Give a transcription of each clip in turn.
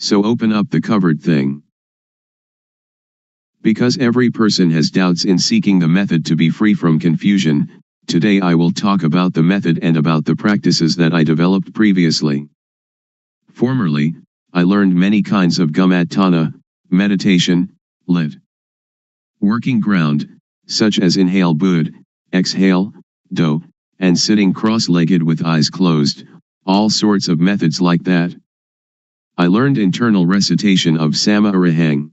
So open up the covered thing. Because every person has doubts in seeking the method to be free from confusion, today I will talk about the method and about the practices that I developed previously. Formerly, I learned many kinds of gumatana, meditation, lit. Working ground, such as inhale bud, exhale, do, and sitting cross-legged with eyes closed, all sorts of methods like that. I learned internal recitation of Sama Arahang.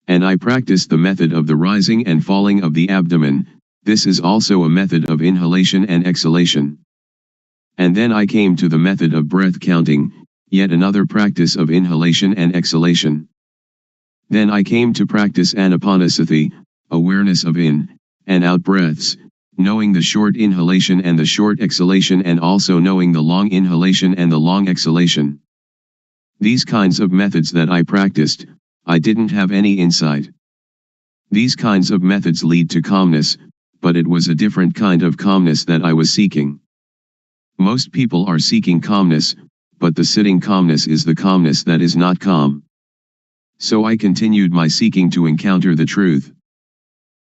And I practiced the method of the rising and falling of the abdomen. This is also a method of inhalation and exhalation. And then I came to the method of breath counting, yet another practice of inhalation and exhalation. Then I came to practice anapanasati, awareness of in and out breaths, knowing the short inhalation and the short exhalation, and also knowing the long inhalation and the long exhalation. These kinds of methods that I practiced, I didn't have any insight. These kinds of methods lead to calmness, but it was a different kind of calmness that I was seeking. Most people are seeking calmness, but the sitting calmness is the calmness that is not calm. So I continued my seeking to encounter the truth.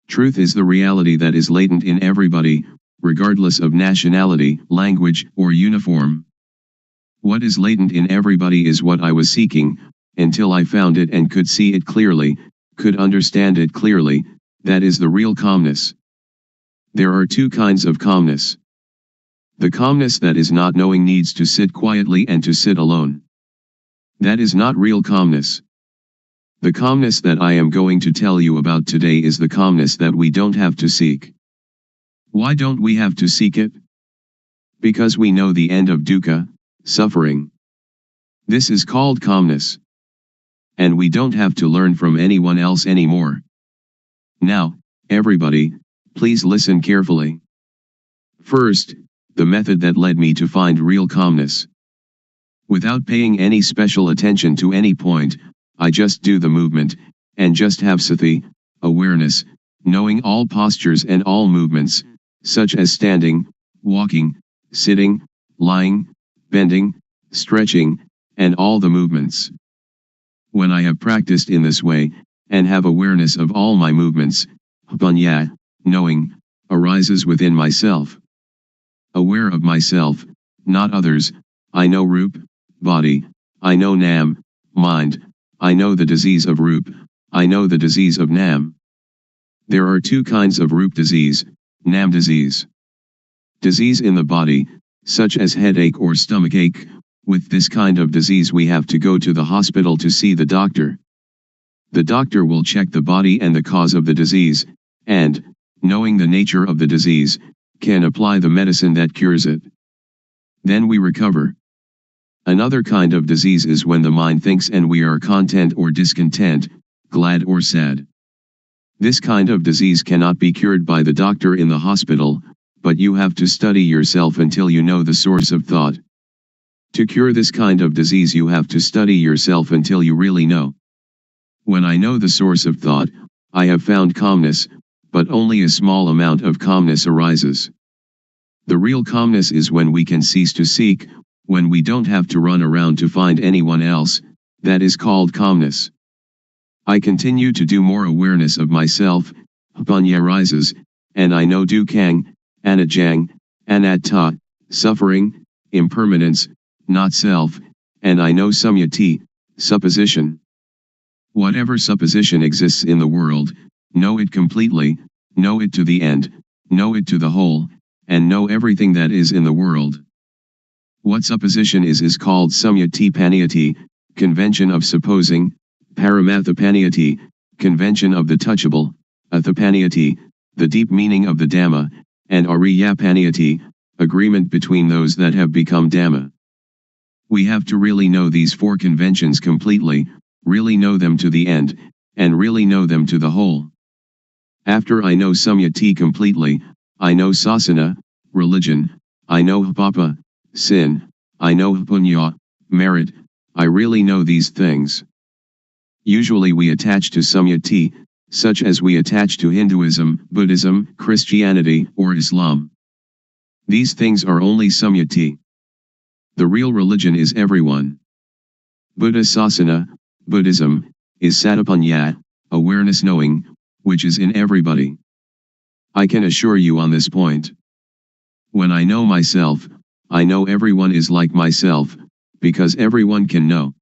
Truth is the reality that is latent in everybody, regardless of nationality, language, or uniform. What is latent in everybody is what I was seeking, until I found it and could see it clearly, could understand it clearly. That is the real calmness. There are two kinds of calmness. The calmness that is not knowing needs to sit quietly and to sit alone. That is not real calmness. The calmness that I am going to tell you about today is the calmness that we don't have to seek. Why don't we have to seek it? Because we know the end of dukkha, suffering. This is called calmness. And we don't have to learn from anyone else anymore. Now, everybody, please listen carefully. First, the method that led me to find real calmness. Without paying any special attention to any point, I just do the movement, and just have sati, awareness, knowing all postures and all movements, such as standing, walking, sitting, lying, bending, stretching, and all the movements. When I have practiced in this way, and have awareness of all my movements, panya, knowing, arises within myself. Aware of myself, not others, I know rup, body, I know nam, mind, I know the disease of rup, I know the disease of nam. There are two kinds of rup disease, nam disease. Disease in the body, such as headache or stomachache. With this kind of disease we have to go to the hospital to see the doctor. The doctor will check the body and the cause of the disease, and, knowing the nature of the disease, can apply the medicine that cures it. Then we recover. Another kind of disease is when the mind thinks and we are content or discontent, glad or sad. This kind of disease cannot be cured by the doctor in the hospital, but you have to study yourself until you know the source of thought. To cure this kind of disease you have to study yourself until you really know. When I know the source of thought, I have found calmness, but only a small amount of calmness arises. The real calmness is when we can cease to seek, when we don't have to run around to find anyone else. That is called calmness. I continue to do more awareness of myself, panya rises, and I know dukkang, anajang, anatta, suffering, impermanence, not self, and I know samyati, supposition. Whatever supposition exists in the world, know it completely, know it to the end, know it to the whole, and know everything that is in the world. What supposition is called samyati paniyati, convention of supposing, paramathapaniyati, convention of the touchable, athapaniyati, the deep meaning of the Dhamma, and ariyapaniyati, agreement between those that have become Dhamma. We have to really know these four conventions completely, really know them to the end, and really know them to the whole. After I know Samyati completely, I know Sasana, religion, I know Papa, sin, I know Punya, merit, I really know these things. Usually we attach to Samyati, such as we attach to Hinduism, Buddhism, Christianity, or Islam. These things are only Samyati. The real religion is everyone. Buddha Sasana, Buddhism, is Satapanya, awareness knowing, which is in everybody. I can assure you on this point. When I know myself, I know everyone is like myself, because everyone can know.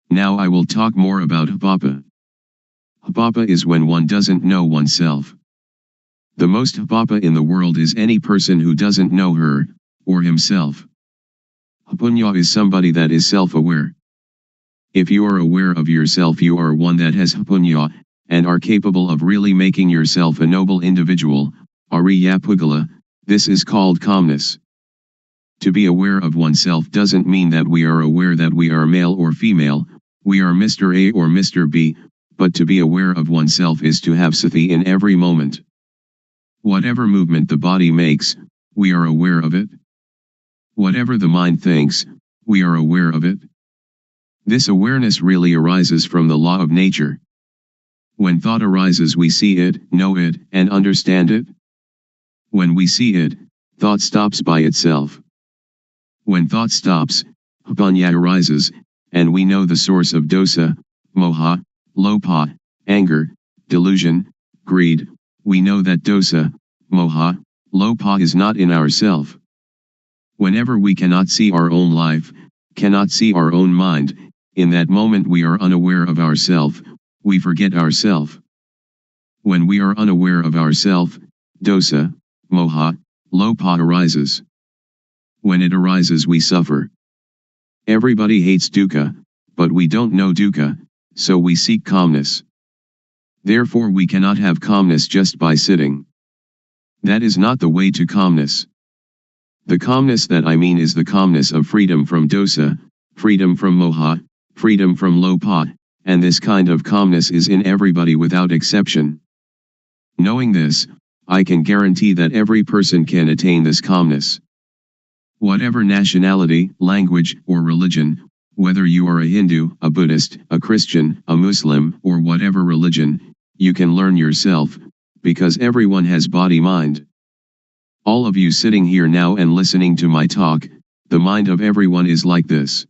Now I will talk more about Hapapa. Hapapa is when one doesn't know oneself. The most Hapapa in the world is any person who doesn't know her, or himself. Hapunya is somebody that is self-aware. If you are aware of yourself, you are one that has Hapunya, and are capable of really making yourself a noble individual, Ariya Pugala. This is called calmness. To be aware of oneself doesn't mean that we are aware that we are male or female, we are Mr. A or Mr. B, but to be aware of oneself is to have sati in every moment. Whatever movement the body makes, we are aware of it. Whatever the mind thinks, we are aware of it. This awareness really arises from the law of nature. When thought arises, we see it, know it, and understand it. When we see it, thought stops by itself. When thought stops, Hapanya arises, and we know the source of dosa, moha, lopa, anger, delusion, greed. We know that dosa, moha, lopa is not in ourself. Whenever we cannot see our own life, cannot see our own mind, in that moment we are unaware of ourself, we forget ourself. When we are unaware of ourself, dosa, moha, lopa arises. When it arises, we suffer. Everybody hates dukkha, but we don't know dukkha, so we seek calmness. Therefore we cannot have calmness just by sitting. That is not the way to calmness. The calmness that I mean is the calmness of freedom from dosa, freedom from moha, freedom from lopa, and this kind of calmness is in everybody without exception. Knowing this, I can guarantee that every person can attain this calmness. Whatever nationality, language, or religion, whether you are a Hindu, a Buddhist, a Christian, a Muslim, or whatever religion, you can learn yourself, because everyone has body-mind. All of you sitting here now and listening to my talk, the mind of everyone is like this.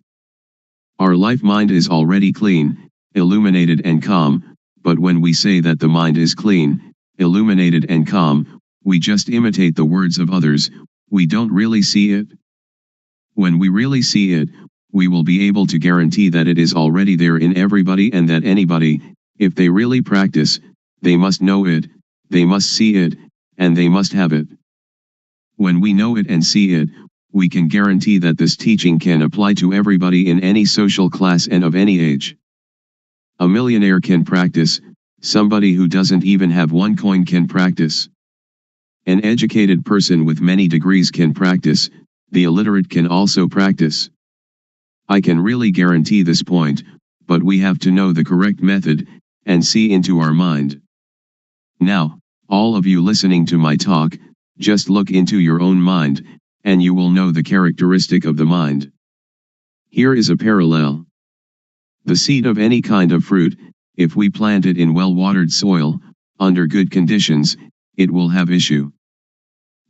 Our life mind is already clean, illuminated and calm, but when we say that the mind is clean, illuminated and calm, we just imitate the words of others, we don't really see it. When we really see it, we will be able to guarantee that it is already there in everybody and that anybody, if they really practice, they must know it, they must see it, and they must have it. When we know it and see it, we can guarantee that this teaching can apply to everybody in any social class and of any age. A millionaire can practice, somebody who doesn't even have one coin can practice. An educated person with many degrees can practice, the illiterate can also practice. I can really guarantee this point, but we have to know the correct method, and see into our mind. Now, all of you listening to my talk, just look into your own mind, and you will know the characteristic of the mind. Here is a parallel. The seed of any kind of fruit, if we plant it in well-watered soil, under good conditions, it will have issue.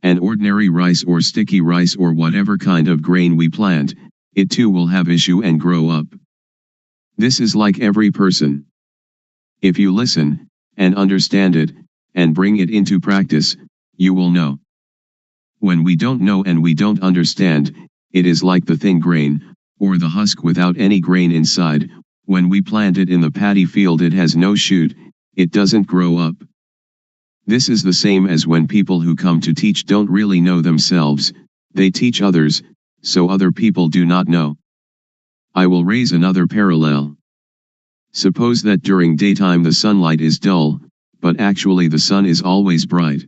And ordinary rice or sticky rice or whatever kind of grain we plant, it too will have issue and grow up. This is like every person. If you listen, and understand it, and bring it into practice, you will know. When we don't know and we don't understand, it is like the thin grain, or the husk without any grain inside. When we plant it in the paddy field, it has no shoot, it doesn't grow up. This is the same as when people who come to teach don't really know themselves, they teach others, so other people do not know. I will raise another parallel. Suppose that during daytime the sunlight is dull, but actually the sun is always bright.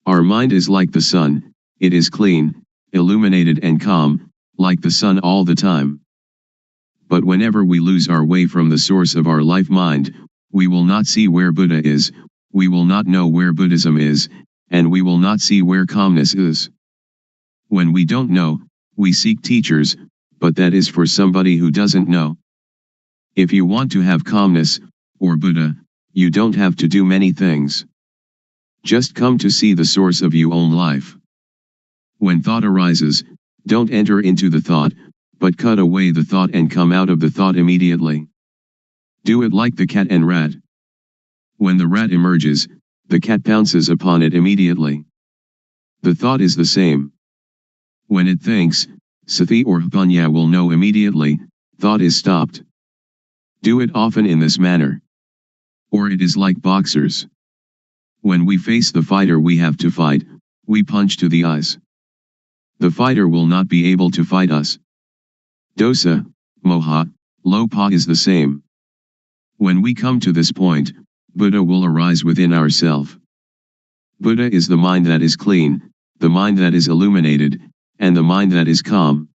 Our mind is like the sun, It is clean, illuminated and calm, like the sun all the time. But whenever we lose our way from the source of our life mind, we will not see where Buddha is, we will not know where Buddhism is, and we will not see where calmness is. When we don't know, we seek teachers, but that is for somebody who doesn't know. If you want to have calmness, or Buddha, you don't have to do many things. Just come to see the source of your own life. When thought arises, don't enter into the thought, but cut away the thought and come out of the thought immediately. Do it like the cat and rat. When the rat emerges, the cat pounces upon it immediately. The thought is the same. When it thinks, sati or panya will know immediately, thought is stopped. Do it often in this manner. Or it is like boxers. When we face the fighter we have to fight, we punch to the eyes. The fighter will not be able to fight us. Dosa, moha, lopa is the same. When we come to this point, Buddha will arise within ourself. Buddha is the mind that is clean, the mind that is illuminated, and the mind that is calm.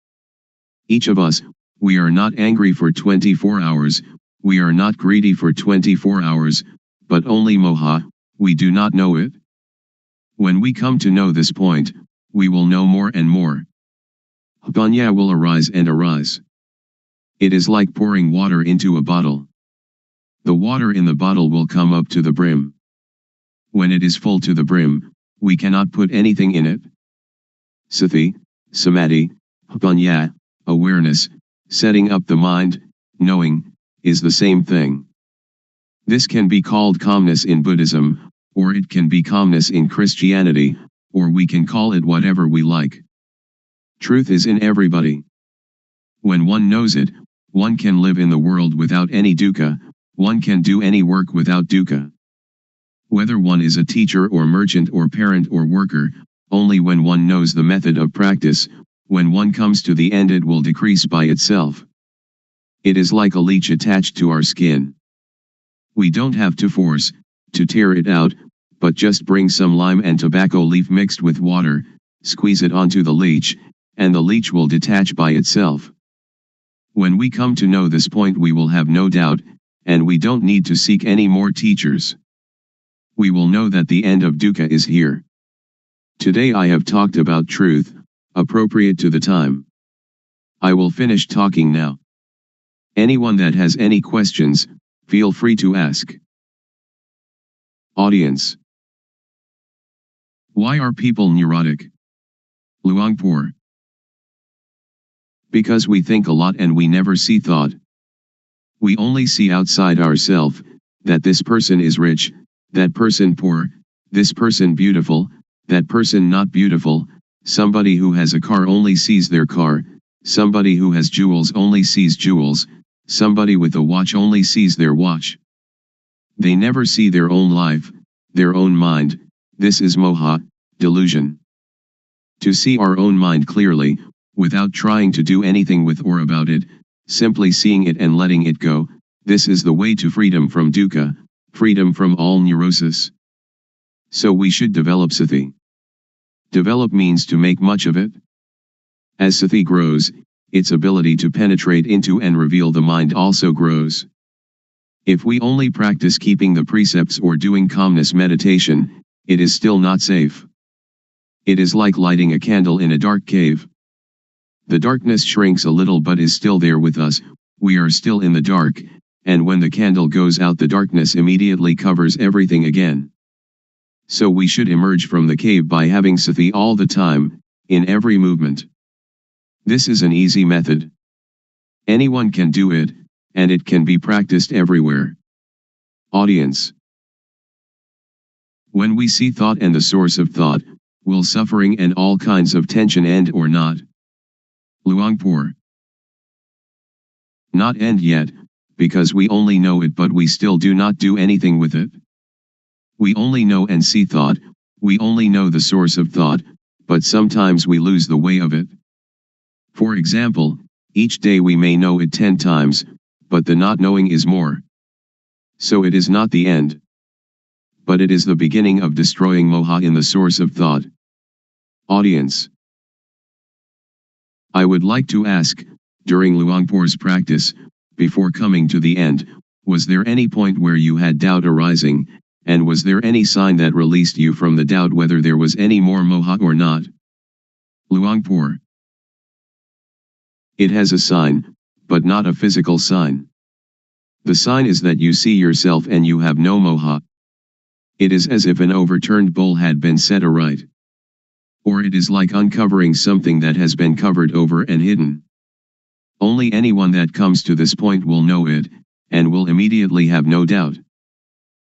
Each of us, we are not angry for 24 hours, we are not greedy for 24 hours, but only moha, we do not know it. When we come to know this point, we will know more and more. Panya will arise and arise. It is like pouring water into a bottle. The water in the bottle will come up to the brim. When it is full to the brim, we cannot put anything in it. Sati, samadhi, panya, awareness, setting up the mind, knowing, is the same thing. This can be called calmness in Buddhism, or it can be calmness in Christianity, or we can call it whatever we like. Truth is in everybody. When one knows it, one can live in the world without any dukkha, one can do any work without dukkha. Whether one is a teacher or merchant or parent or worker, only when one knows the method of practice, when one comes to the end it will decrease by itself. It is like a leech attached to our skin. We don't have to force, to tear it out, but just bring some lime and tobacco leaf mixed with water, squeeze it onto the leech, and the leech will detach by itself. When we come to know this point we will have no doubt, and we don't need to seek any more teachers. We will know that the end of dukkha is here. Today I have talked about truth, appropriate to the time. I will finish talking now. Anyone that has any questions, feel free to ask. Audience. Why are people neurotic? Luangpor. Because we think a lot and we never see thought. We only see outside ourselves, that this person is rich, that person poor, this person beautiful, that person not beautiful, somebody who has a car only sees their car, somebody who has jewels only sees jewels, somebody with a watch only sees their watch. They never see their own life, their own mind. This is moha, delusion. To see our own mind clearly, without trying to do anything with or about it, simply seeing it and letting it go, this is the way to freedom from dukkha, freedom from all neurosis. So we should develop sati. Develop means to make much of it. As sati grows, its ability to penetrate into and reveal the mind also grows. If we only practice keeping the precepts or doing calmness meditation, it is still not safe. It is like lighting a candle in a dark cave. The darkness shrinks a little but is still there with us, we are still in the dark, and when the candle goes out the darkness immediately covers everything again. So we should emerge from the cave by having sati all the time, in every movement. This is an easy method. Anyone can do it, and it can be practiced everywhere. Audience. When we see thought and the source of thought, will suffering and all kinds of tension end or not? Luangpor. Not end yet, because we only know it but we still do not do anything with it. We only know and see thought, we only know the source of thought, but sometimes we lose the way of it. For example, each day we may know it 10 times, but the not knowing is more. So it is not the end. But it is the beginning of destroying moha in the source of thought. Audience. I would like to ask, during Luangpor's practice, before coming to the end, was there any point where you had doubt arising, and was there any sign that released you from the doubt whether there was any more moha or not? Luangpor. It has a sign, but not a physical sign. The sign is that you see yourself and you have no moha. It is as if an overturned bowl had been set aright. Or it is like uncovering something that has been covered over and hidden. Only anyone that comes to this point will know it, and will immediately have no doubt.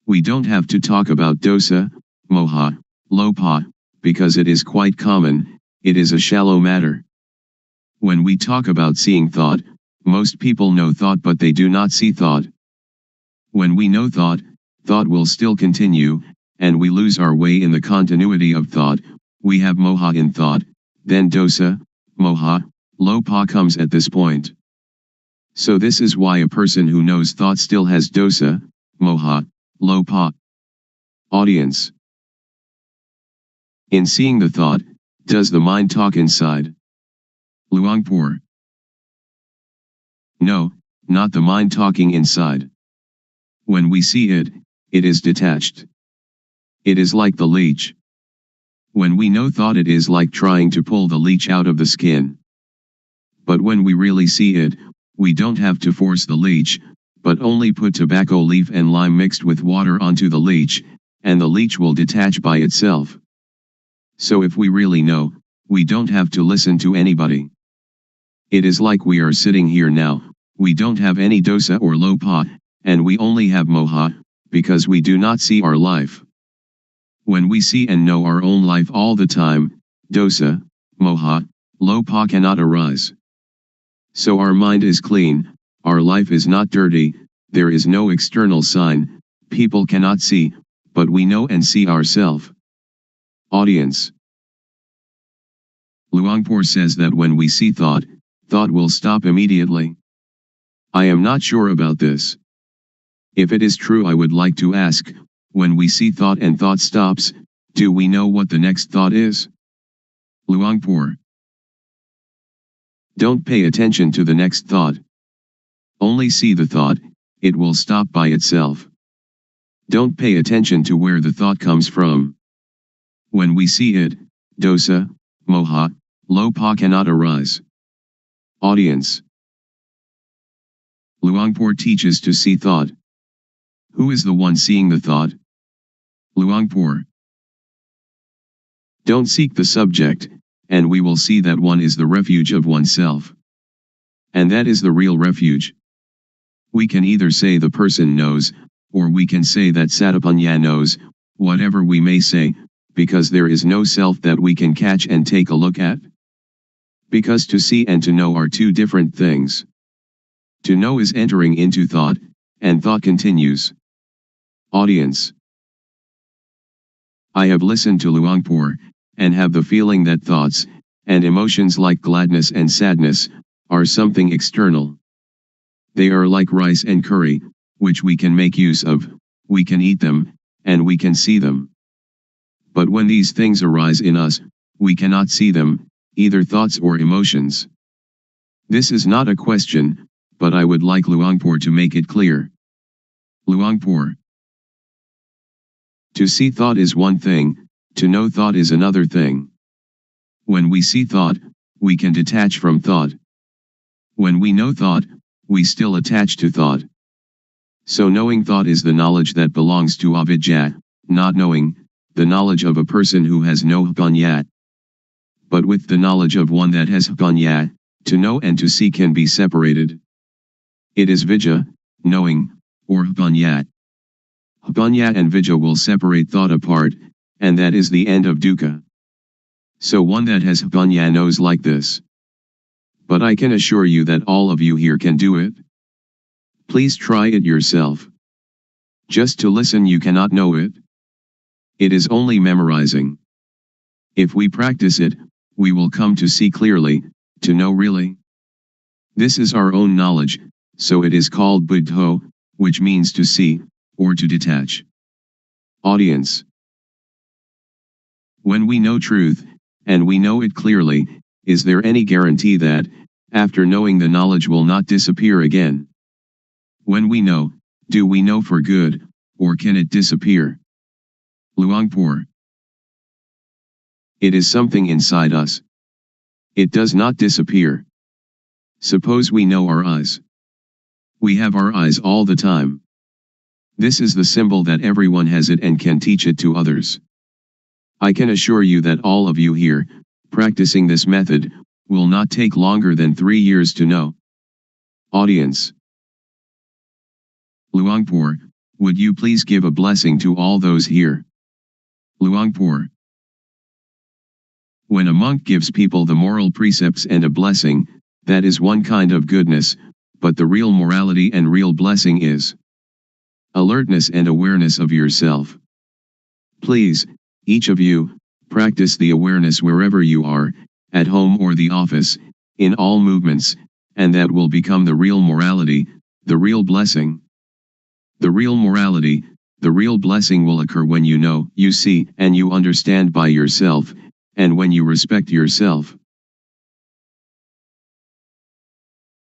We don't have to talk about dosa, moha, lopa, because it is quite common, it is a shallow matter. When we talk about seeing thought, most people know thought but they do not see thought. When we know thought, thought will still continue, and we lose our way in the continuity of thought. We have moha in thought, then dosa, moha, lopa comes at this point. So this is why a person who knows thought still has dosa, moha, lopa. Audience. In seeing the thought, does the mind talk inside? Luangpor. No, not the mind talking inside. When we see it, it is detached. It is like the leech. When we know thought, it is like trying to pull the leech out of the skin. But when we really see it, we don't have to force the leech, but only put tobacco leaf and lime mixed with water onto the leech, and the leech will detach by itself. So if we really know, we don't have to listen to anybody. It is like we are sitting here now, we don't have any dosa or lopa, and we only have moha, because we do not see our life. When we see and know our own life all the time, dosa, moha, lopa cannot arise. So our mind is clean, our life is not dirty, there is no external sign, people cannot see, but we know and see ourselves. Audience. Luangpor says that when we see thought, thought will stop immediately. I am not sure about this. If it is true, I would like to ask, when we see thought and thought stops, do we know what the next thought is? Luangpor. Don't pay attention to the next thought. Only see the thought, it will stop by itself. Don't pay attention to where the thought comes from. When we see it, dosa, moha, lopa cannot arise. Audience. Luangpor teaches to see thought. Who is the one seeing the thought? Luangpor. Don't seek the subject, and we will see that one is the refuge of oneself. And that is the real refuge. We can either say the person knows, or we can say that Satipanya knows, whatever we may say, because there is no self that we can catch and take a look at. Because to see and to know are two different things. To know is entering into thought, and thought continues. Audience. I have listened to Luangpor, and have the feeling that thoughts, and emotions like gladness and sadness, are something external. They are like rice and curry, which we can make use of, we can eat them, and we can see them. But when these things arise in us, we cannot see them, either thoughts or emotions. This is not a question, but I would like Luangpor to make it clear. Luangpor. To see thought is one thing, to know thought is another thing. When we see thought, we can detach from thought. When we know thought, we still attach to thought. So knowing thought is the knowledge that belongs to avidya, not knowing, the knowledge of a person who has no panya. But with the knowledge of one that has panya, to know and to see can be separated. It is vidya, knowing, or panya. Panya and vidya will separate thought apart, and that is the end of dukkha. So one that has panya knows like this. But I can assure you that all of you here can do it. Please try it yourself. Just to listen you cannot know it. It is only memorizing. If we practice it, we will come to see clearly, to know really. This is our own knowledge, so it is called buddho, which means to see, or to detach. Audience. When we know truth, and we know it clearly, is there any guarantee that, after knowing, the knowledge will not disappear again? When we know, do we know for good, or can it disappear? Luangpor. It is something inside us. It does not disappear. Suppose we know our eyes. We have our eyes all the time. This is the symbol that everyone has it and can teach it to others. I can assure you that all of you here, practicing this method, will not take longer than 3 years to know. Audience. Luangpor, would you please give a blessing to all those here? Luangpor. When a monk gives people the moral precepts and a blessing, that is one kind of goodness, but the real morality and real blessing is alertness and awareness of yourself. Please, each of you, practice the awareness wherever you are, at home or the office, in all movements, and that will become the real morality, the real blessing. The real morality, the real blessing will occur when you know, you see, and you understand by yourself, and when you respect yourself.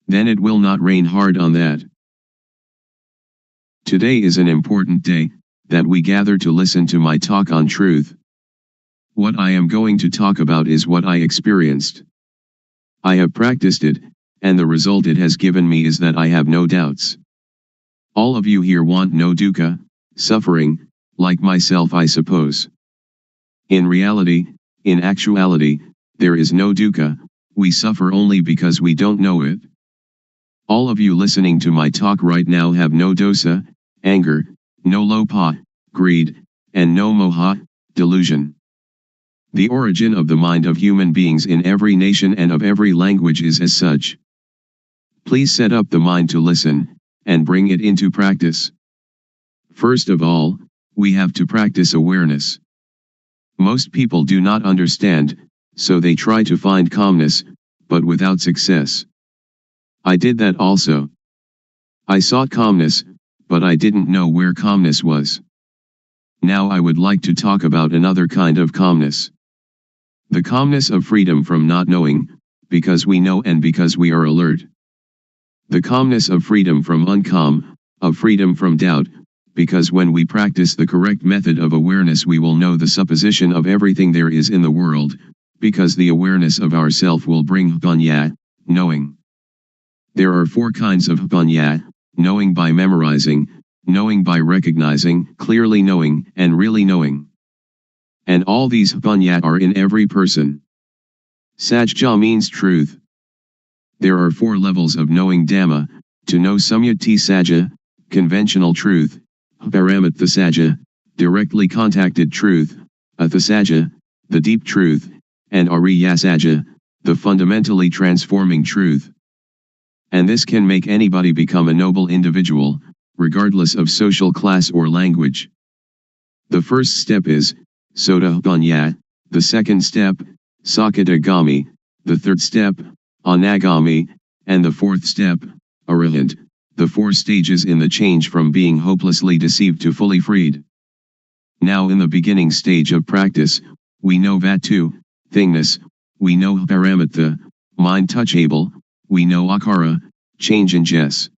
Then it will not rain hard on that. Today is an important day, that we gather to listen to my talk on truth. What I am going to talk about is what I experienced. I have practiced it, and the result it has given me is that I have no doubts. All of you here want no dukkha, suffering, like myself, I suppose. In reality, in actuality, there is no dukkha, we suffer only because we don't know it. All of you listening to my talk right now have no dosa, anger, no lopa, greed, and no moha, delusion. The origin of the mind of human beings in every nation and of every language is as such. Please set up the mind to listen, and bring it into practice. First of all, we have to practice awareness. Most people do not understand, so they try to find calmness, but without success. I did that also. I sought calmness, but I didn't know where calmness was. Now I would like to talk about another kind of calmness. The calmness of freedom from not knowing, because we know and because we are alert. The calmness of freedom from uncalm, of freedom from doubt, because when we practice the correct method of awareness we will know the supposition of everything there is in the world, because the awareness of ourself will bring panya, knowing. There are 4 kinds of panya: knowing by memorizing, knowing by recognizing, clearly knowing, and really knowing. And all these panya are in every person. Sajja means truth. There are 4 levels of knowing Dhamma: to know Samyati Sajja, conventional truth; Paramatha Sajja, directly contacted truth; Atha Sajja, the deep truth; and Ariya Sajja, the fundamentally transforming truth. And this can make anybody become a noble individual, regardless of social class or language. The first step is Sotapanya, the second step, Sakadagami, the third step, Anagami, and the fourth step, Arahant, the 4 stages in the change from being hopelessly deceived to fully freed. Now in the beginning stage of practice, we know Vatu, thingness; we know Paramatha, mind touchable; we know Akara, change in Jess.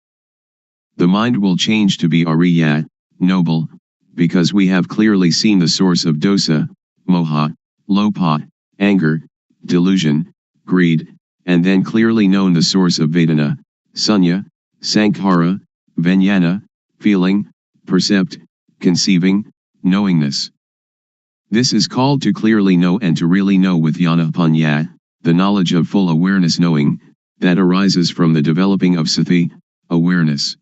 The mind will change to be Ariya, noble, because we have clearly seen the source of dosa, moha, lopa, anger, delusion, greed, and then clearly known the source of Vedana, sunya, sankhara, vijnana, feeling, percept, conceiving, knowingness. This is called to clearly know and to really know with jnana panya, the knowledge of full awareness knowing, that arises from the developing of sati, awareness.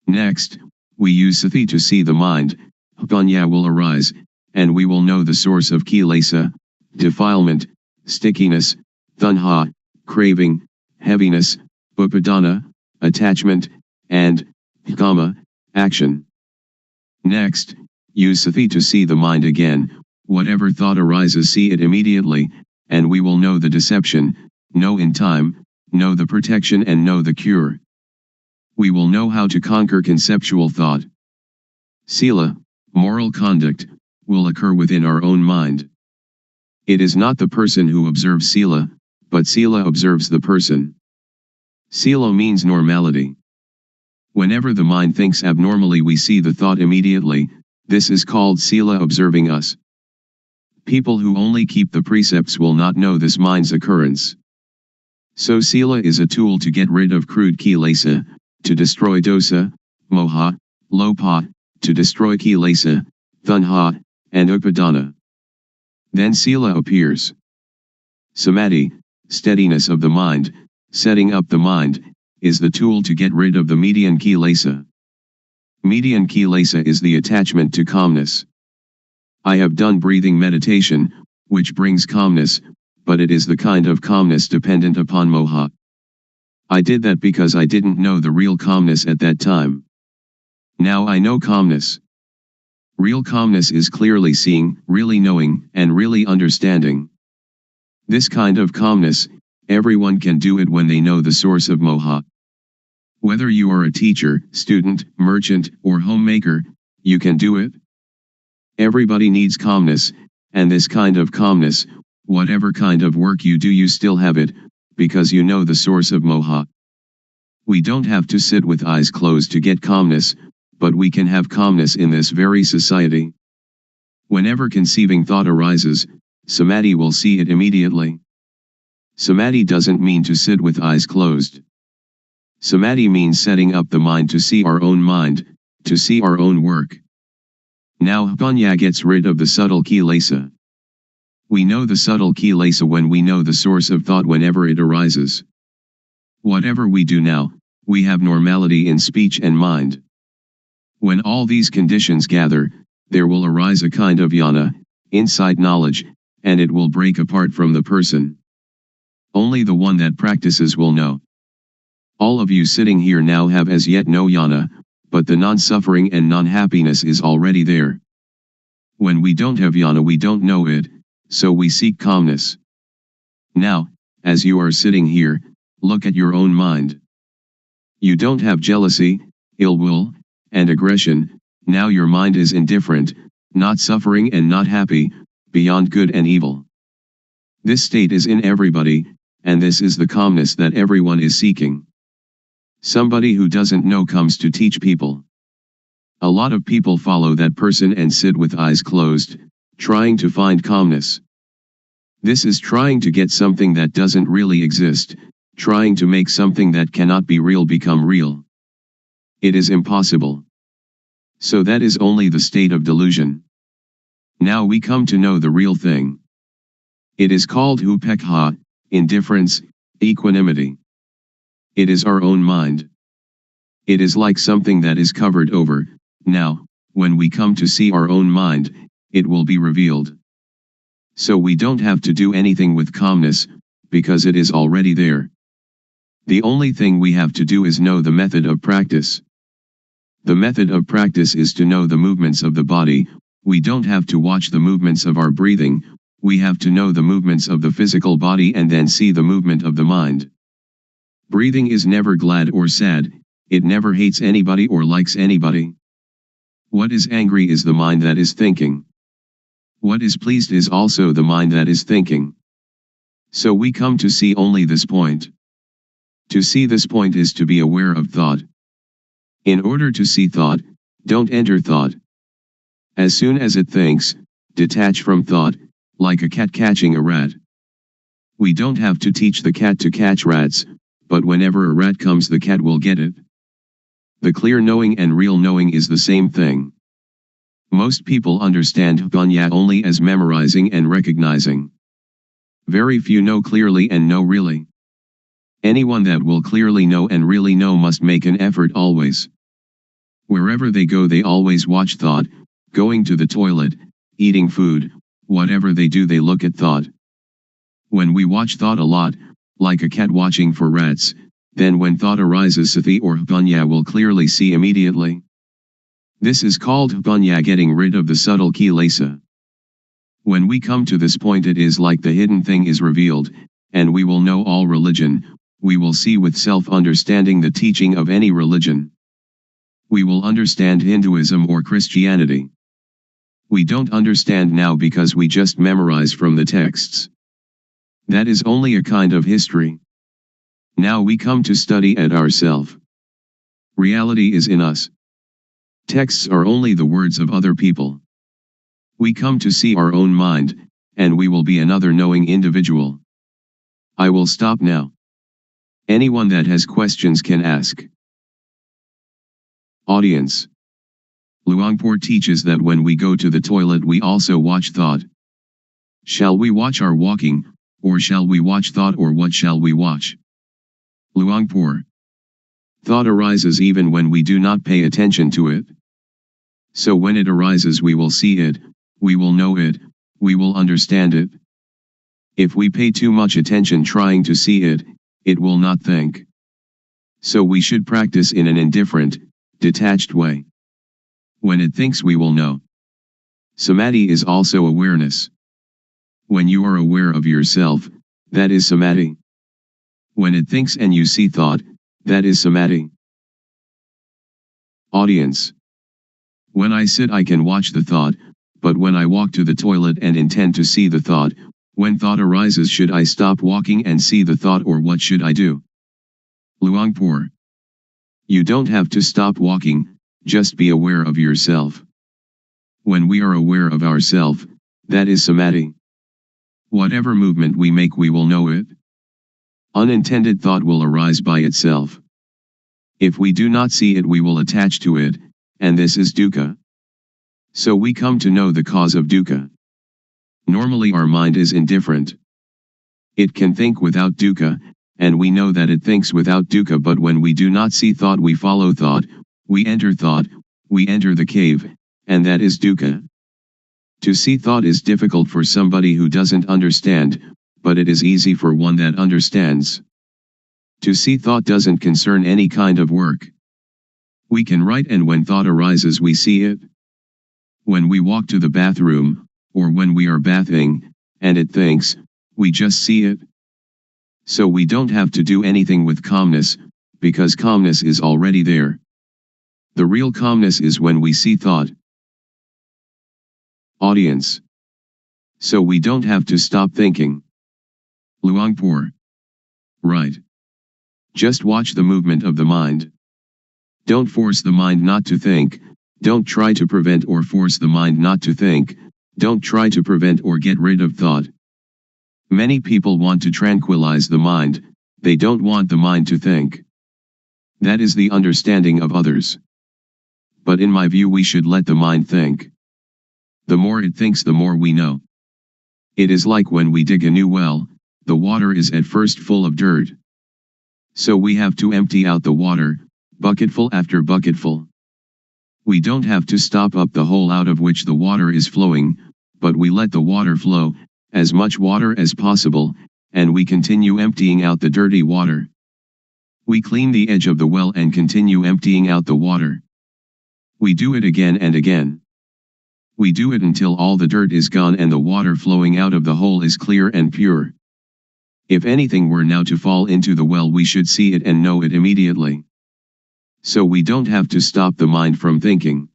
Next, we use sati to see the mind; panya will arise, and we will know the source of kilesa, defilement, stickiness, tanha, craving, heaviness, upadana, attachment, and kama, action. Next, use sati to see the mind again; whatever thought arises see it immediately, and we will know the deception, know in time, know the protection and know the cure. We will know how to conquer conceptual thought. Sila, moral conduct, will occur within our own mind. It is not the person who observes sila, but sila observes the person. Sila means normality. Whenever the mind thinks abnormally, we see the thought immediately. This is called sila observing us. People who only keep the precepts will not know this mind's occurrence. So sila is a tool to get rid of crude kilesa, to destroy dosa, moha, lopa, to destroy kilesa, tanha, and upadana. Then sila appears. Samadhi, steadiness of the mind, setting up the mind, is the tool to get rid of the median kilesa. Median kilesa is the attachment to calmness. I have done breathing meditation, which brings calmness, but it is the kind of calmness dependent upon moha. I did that because I didn't know the real calmness at that time. Now I know calmness. Real calmness is clearly seeing, really knowing, and really understanding. This kind of calmness, everyone can do it when they know the source of moha. Whether you are a teacher, student, merchant, or homemaker, you can do it. Everybody needs calmness, and this kind of calmness, whatever kind of work you do, you still have it, because you know the source of moha. We don't have to sit with eyes closed to get calmness, but we can have calmness in this very society. Whenever conceiving thought arises, samadhi will see it immediately. Samadhi doesn't mean to sit with eyes closed. Samadhi means setting up the mind to see our own mind, to see our own work. Now panya gets rid of the subtle kilesa. We know the subtle kilesa when we know the source of thought whenever it arises. Whatever we do now, we have normality in speech and mind. When all these conditions gather, there will arise a kind of jnana, insight knowledge, and it will break apart from the person. Only the one that practices will know. All of you sitting here now have as yet no jnana, but the non-suffering and non-happiness is already there. When we don't have jnana, we don't know it, so we seek calmness. Now, as you are sitting here, look at your own mind. You don't have jealousy, ill will, and aggression. Now your mind is indifferent, not suffering and not happy, beyond good and evil. This state is in everybody, and this is the calmness that everyone is seeking. Somebody who doesn't know comes to teach people. A lot of people follow that person and sit with eyes closed, trying to find calmness. This is trying to get something that doesn't really exist, trying to make something that cannot be real become real. It is impossible. So that is only the state of delusion. Now we come to know the real thing. It is called upekha, indifference, equanimity. It is our own mind. It is like something that is covered over. Now, when we come to see our own mind, it will be revealed. So we don't have to do anything with calmness, because it is already there. The only thing we have to do is know the method of practice. The method of practice is to know the movements of the body. We don't have to watch the movements of our breathing, we have to know the movements of the physical body and then see the movement of the mind. Breathing is never glad or sad, it never hates anybody or likes anybody. What is angry is the mind that is thinking. What is pleased is also the mind that is thinking. So we come to see only this point. To see this point is to be aware of thought. In order to see thought, don't enter thought. As soon as it thinks, detach from thought, like a cat catching a rat. We don't have to teach the cat to catch rats, but whenever a rat comes, the cat will get it. The clear knowing and real knowing is the same thing. Most people understand panya only as memorizing and recognizing. Very few know clearly and know really. Anyone that will clearly know and really know must make an effort always. Wherever they go, they always watch thought, going to the toilet, eating food, whatever they do, they look at thought. When we watch thought a lot, like a cat watching for rats, then when thought arises, sati or panya will clearly see immediately. This is called panya, getting rid of the subtle kilesa. When we come to this point, it is like the hidden thing is revealed, and we will know all religion. We will see with self-understanding the teaching of any religion. We will understand Hinduism or Christianity. We don't understand now because we just memorize from the texts. That is only a kind of history. Now we come to study at ourself. Reality is in us. Texts are only the words of other people. We come to see our own mind, and we will be another knowing individual. I will stop now. Anyone that has questions can ask. Audience. Luangpor teaches that when we go to the toilet we also watch thought. Shall we watch our walking, or shall we watch thought, or what shall we watch? Luangpor. Thought arises even when we do not pay attention to it. So when it arises we will see it, we will know it, we will understand it. If we pay too much attention trying to see it, it will not think. So we should practice in an indifferent, detached way. When it thinks we will know. Samadhi is also awareness. When you are aware of yourself, that is samadhi. When it thinks and you see thought, that is samadhi. Audience. When I sit I can watch the thought, but when I walk to the toilet and intend to see the thought, when thought arises should I stop walking and see the thought, or what should I do? Luangpor. You don't have to stop walking, just be aware of yourself. When we are aware of ourself, that is samadhi. Whatever movement we make we will know it. Unintended thought will arise by itself. If we do not see it we will attach to it, and this is dukkha. So we come to know the cause of dukkha. Normally our mind is indifferent. It can think without dukkha, and we know that it thinks without dukkha, but when we do not see thought we follow thought, we enter the cave, and that is dukkha. To see thought is difficult for somebody who doesn't understand, but it is easy for one that understands. To see thought doesn't concern any kind of work. We can write, and when thought arises we see it. When we walk to the bathroom, or when we are bathing, and it thinks, we just see it. So we don't have to do anything with calmness, because calmness is already there. The real calmness is when we see thought. Audience. So we don't have to stop thinking. Luangpor. Right. Just watch the movement of the mind. Don't force the mind not to think, don't try to prevent or force the mind not to think, don't try to prevent or get rid of thought. Many people want to tranquilize the mind, they don't want the mind to think. That is the understanding of others. But in my view we should let the mind think. The more it thinks the more we know. It is like when we dig a new well, the water is at first full of dirt. So we have to empty out the water, bucketful after bucketful. We don't have to stop up the hole out of which the water is flowing, but we let the water flow, as much water as possible, and we continue emptying out the dirty water. We clean the edge of the well and continue emptying out the water. We do it again and again. We do it until all the dirt is gone and the water flowing out of the hole is clear and pure. If anything were now to fall into the well we should see it and know it immediately. So we don't have to stop the mind from thinking.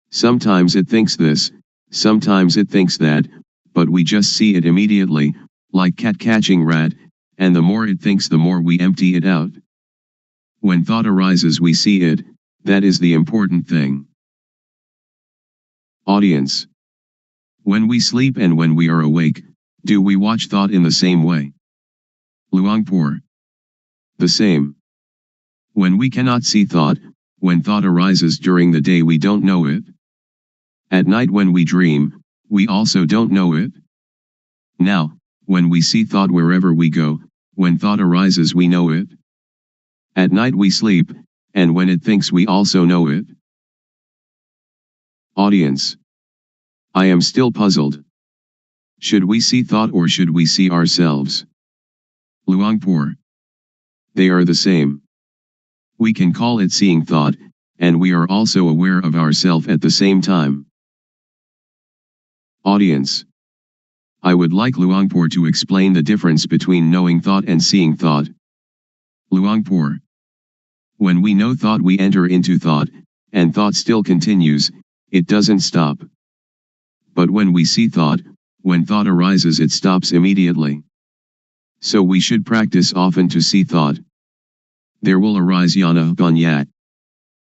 Sometimes it thinks this, sometimes it thinks that, but we just see it immediately, like cat catching rat, and the more it thinks the more we empty it out. When thought arises we see it, that is the important thing. Audience. When we sleep and when we are awake, do we watch thought in the same way? Luangpor. The same. When we cannot see thought, when thought arises during the day we don't know it. At night when we dream, we also don't know it. Now, when we see thought wherever we go, when thought arises we know it. At night we sleep, and when it thinks we also know it. Audience. I am still puzzled. Should we see thought or should we see ourselves? Luangpor. They are the same. We can call it seeing thought, and we are also aware of ourself at the same time. Audience. I would like Luangpor to explain the difference between knowing thought and seeing thought. Luangpor. When we know thought we enter into thought, and thought still continues, it doesn't stop. But when we see thought, when thought arises it stops immediately. So we should practice often to see thought. There will arise yana ganya.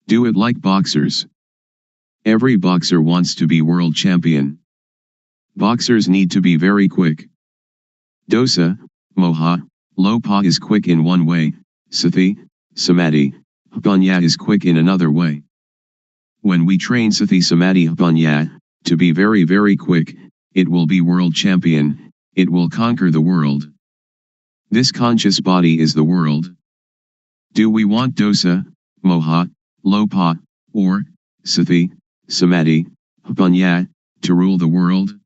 Do it like boxers. Every boxer wants to be world champion. Boxers need to be very quick. Dosa, moha, lopa is quick in one way, sati, samadhi, panya is quick in another way. When we train sati samadhi panya, to be very very quick, it will be world champion, it will conquer the world. This conscious body is the world. Do we want dosa, moha, lopa, or sati, samadhi, panya, to rule the world?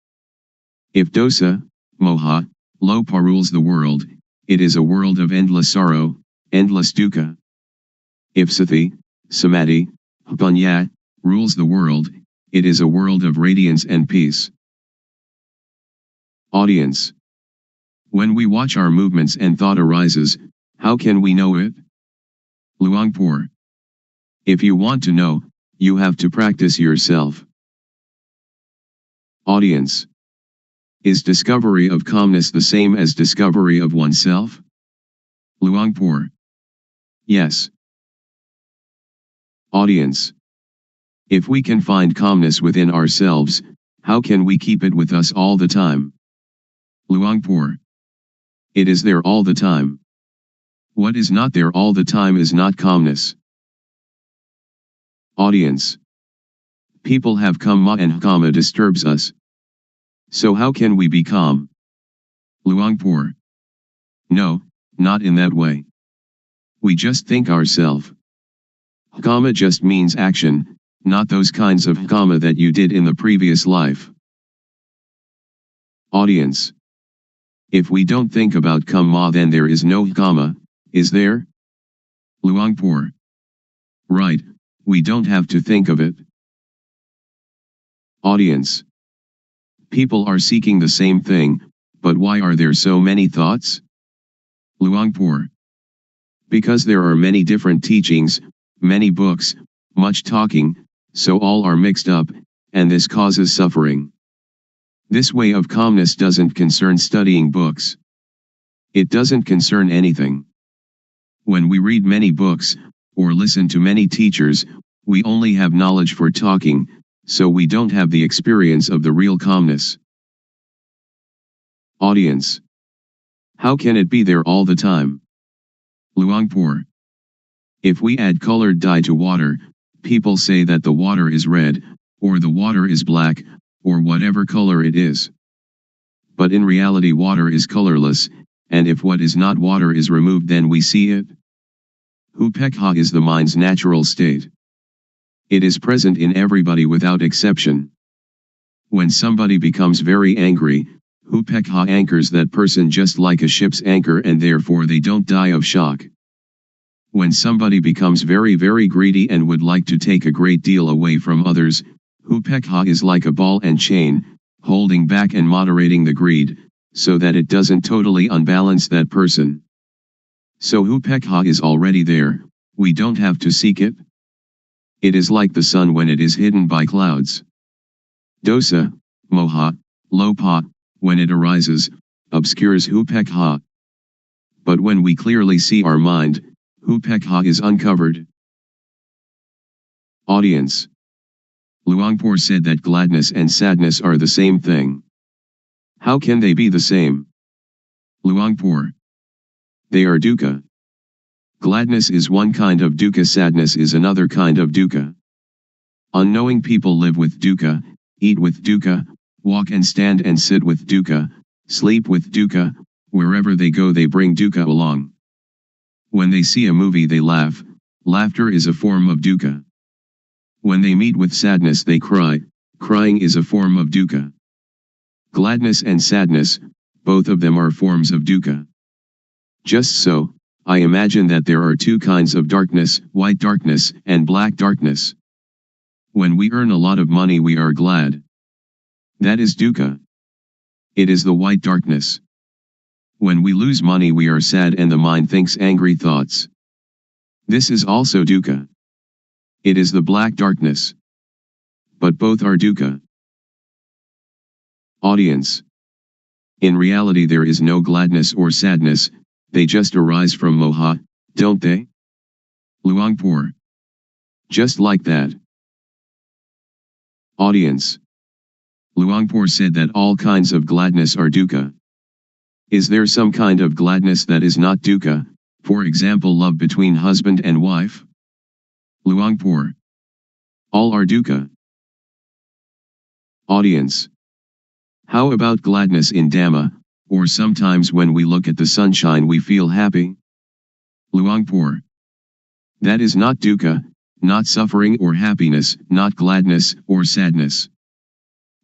If dosa, moha, lopa rules the world, it is a world of endless sorrow, endless dukkha. If sati, samadhi, panya, rules the world, it is a world of radiance and peace. Audience. When we watch our movements and thought arises, how can we know it? Luangpor. If you want to know, you have to practice yourself. Audience. Is discovery of calmness the same as discovery of oneself? Luangpor. Yes. Audience. If we can find calmness within ourselves, how can we keep it with us all the time? Luangpor. It is there all the time. What is not there all the time is not calmness. Audience. People have kamma and kamma disturbs us. So how can we be calm? Luangpor. No, not in that way. We just think ourself. Kamma just means action, not those kinds of kamma that you did in the previous life. Audience. If we don't think about kamma then there is no kamma, is there? Luangpor. Right, we don't have to think of it. Audience. People are seeking the same thing, but why are there so many thoughts? Luangpor. Because there are many different teachings, many books, much talking, so all are mixed up, and this causes suffering. This way of calmness doesn't concern studying books. It doesn't concern anything. When we read many books, or listen to many teachers, we only have knowledge for talking, so we don't have the experience of the real calmness. Audience. How can it be there all the time? Luangpor. If we add colored dye to water, people say that the water is red, or the water is black, or whatever color it is. But in reality water is colorless, and if what is not water is removed then we see it. Upekha is the mind's natural state. It is present in everybody without exception. When somebody becomes very angry, upekha anchors that person just like a ship's anchor and therefore they don't die of shock. When somebody becomes very very greedy and would like to take a great deal away from others, upekha is like a ball and chain, holding back and moderating the greed, so that it doesn't totally unbalance that person. So upekha is already there, we don't have to seek it. It is like the sun when it is hidden by clouds. Dosa, moha, lopa, when it arises, obscures upekha. But when we clearly see our mind, upekha is uncovered. Audience. Luangpor said that gladness and sadness are the same thing. How can they be the same? Luangpor. They are dukkha. Gladness is one kind of dukkha, sadness is another kind of dukkha. Unknowing people live with dukkha, eat with dukkha, walk and stand and sit with dukkha, sleep with dukkha, wherever they go they bring dukkha along. When they see a movie they laugh, laughter is a form of dukkha. When they meet with sadness they cry, crying is a form of dukkha. Gladness and sadness, both of them are forms of dukkha. Just so, I imagine that there are two kinds of darkness, white darkness and black darkness. When we earn a lot of money we are glad. That is dukkha. It is the white darkness. When we lose money we are sad and the mind thinks angry thoughts. This is also dukkha. It is the black darkness. But both are dukkha. Audience. In reality there is no gladness or sadness, they just arise from moha, don't they? Luangpor. Just like that. Audience. Luangpor said that all kinds of gladness are dukkha. Is there some kind of gladness that is not dukkha, for example love between husband and wife? Luangpor. All are dukkha. Audience. How about gladness in Dhamma, or sometimes when we look at the sunshine we feel happy? Luangpor. That is not dukkha, not suffering or happiness, not gladness or sadness.